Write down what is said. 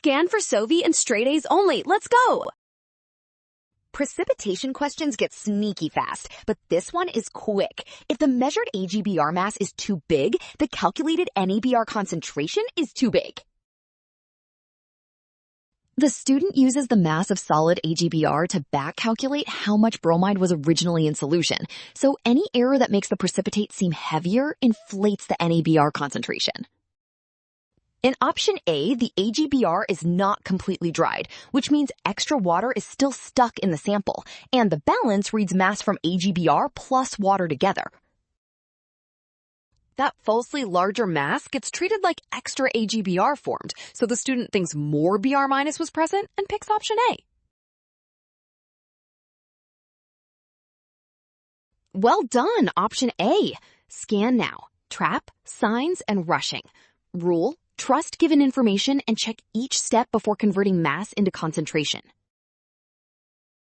Scan for Sovi and straight A's only. Let's go! Precipitation questions get sneaky fast, but this one is quick. If the measured AGBR mass is too big, the calculated NABR concentration is too big. The student uses the mass of solid AGBR to back calculate how much bromide was originally in solution, so any error that makes the precipitate seem heavier inflates the NABR concentration. In option A, the AGBR is not completely dried, which means extra water is still stuck in the sample, and the balance reads mass from AGBR plus water together. That falsely larger mass gets treated like extra AGBR formed, so the student thinks more Br- was present and picks option A. Well done, option A. Scan now. Trap, signs, and rushing. Rule: trust given information and check each step before converting mass into concentration.